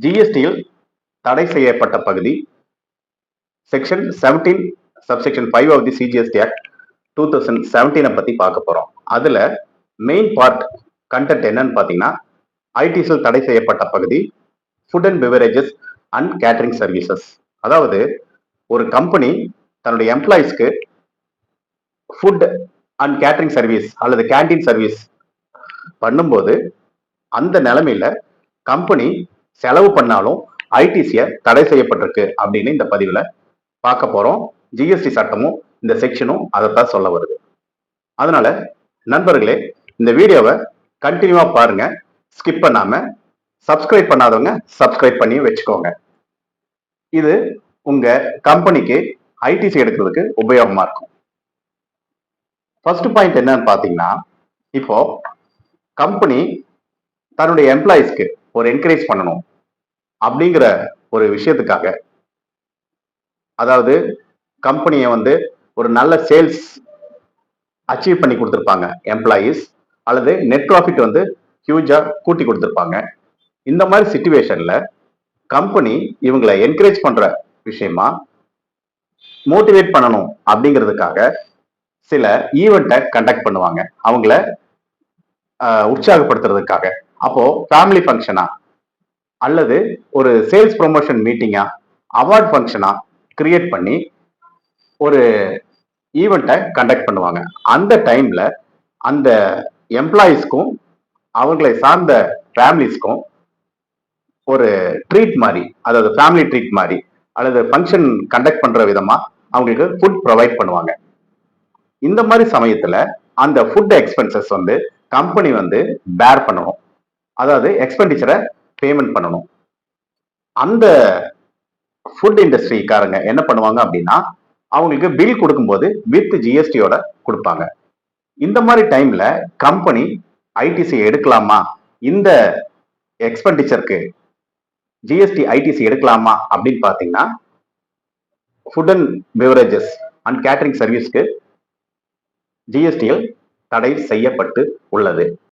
ஜிஎஸ்டியில் தடை செய்யப்பட்ட பகுதி section 17 subsection 5 of the CGST act 2017 பத்தி பார்க்க போறோம். அதுல மெயின் பார்ட் கண்டென்ட் என்னன்னு பாத்தீங்கன்னா, ஐடிசியில் தடை செய்யப்பட்ட பகுதி food and beverages and catering services. அதாவது ஒரு கம்பெனி தன்னுடைய எம்ப்ளாயிஸ்க்கு ஃபுட் அண்ட் கேட்டரிங் சர்வீஸ் அல்லது கேண்டீன் சர்வீஸ் பண்ணும்போது அந்த நிலைமையில கம்பெனி செலவு பண்ணாலும் ஐடிசியை தடை செய்யப்பட்டிருக்கு அப்படின்னு இந்த பதிவுல பார்க்க போறோம். ஜிஎஸ்டி சட்டமும் இந்த செக்ஷனும் அதைத்தான் சொல்ல வருது. அதனால நண்பர்களே, இந்த வீடியோவை கண்டினியூவா பாருங்க, ஸ்கிப் பண்ணாம. சப்ஸ்கிரைப் பண்ணாதவங்க சப்ஸ்கிரைப் பண்ணி வச்சுக்கோங்க. இது உங்க கம்பெனிக்கு ஐடிசி எடுக்கிறதுக்கு உபயோகமா இருக்கும். ஃபர்ஸ்ட் பாயிண்ட் என்னன்னு பாத்தீங்கன்னா, இப்போ கம்பெனி தன்னுடைய எம்ப்ளாயிஸ்க்கு ஒரு என்கரேஜ் பண்ணணும் அப்படிங்கிற ஒரு விஷயத்துக்காக, அதாவது கம்பெனியை ஒரு நல்ல சேல்ஸ் அச்சீவ் பண்ணி கொடுத்துருப்பாங்க எம்ப்ளாயிஸ், அல்லது நெட் ப்ராஃபிட் ஹியூஜா கூட்டி கொடுத்துருப்பாங்க. இந்த மாதிரி சிச்சுவேஷன்ல கம்பெனி இவங்களை என்கரேஜ் பண்ற விஷயமா மோட்டிவேட் பண்ணணும் அப்படிங்கிறதுக்காக சில ஈவெண்ட்டை கண்டக்ட் பண்ணுவாங்க, அவங்கள உற்சாகப்படுத்துறதுக்காக. அப்போ ஃபேமிலி ஃபங்க்ஷனா அல்லது ஒரு சேல்ஸ் ப்ரொமோஷன் மீட்டிங்கா, அவார்ட் ஃபங்க்ஷனா கிரியேட் பண்ணி ஒரு ஈவெண்ட்டை கண்டக்ட் பண்ணுவாங்க. அந்த டைம்ல அந்த எம்ப்ளாயிஸ்க்கும் அவங்களை சார்ந்த ஃபேமிலிஸ்க்கும் ஒரு ட்ரீட் மாதிரி, அதாவது ஃபேமிலி ட்ரீட் மாதிரி அல்லது ஃபங்க்ஷன் கண்டக்ட் பண்ற விதமா அவங்களுக்கு ஃபுட் ப்ரொவைட் பண்ணுவாங்க. இந்த மாதிரி சமயத்துல அந்த ஃபுட் எக்ஸ்பென்சஸ் கம்பெனி பேர் பண்ணணும், அதாவது எக்ஸ்பெண்டிச்சரை பேமெண்ட் பண்ணணும். அந்த ஃபுட் இண்டஸ்ட்ரிக்காரங்க என்ன பண்ணுவாங்க அப்படின்னா, அவங்களுக்கு பில் கொடுக்கும்போது வித் ஜிஎஸ்டியோட கொடுப்பாங்க. இந்த மாதிரி டைம்ல கம்பெனி ஐடிசி எடுக்கலாமா, இந்த எக்ஸ்பெண்டிச்சருக்கு ஜிஎஸ்டி ஐடிசி எடுக்கலாமா அப்படின்னு பாத்தீங்கன்னா, food and beverages and catering சர்வீஸ்க்கு ஜிஎஸ்டியில் தடை செய்யப்பட்டு உள்ளது.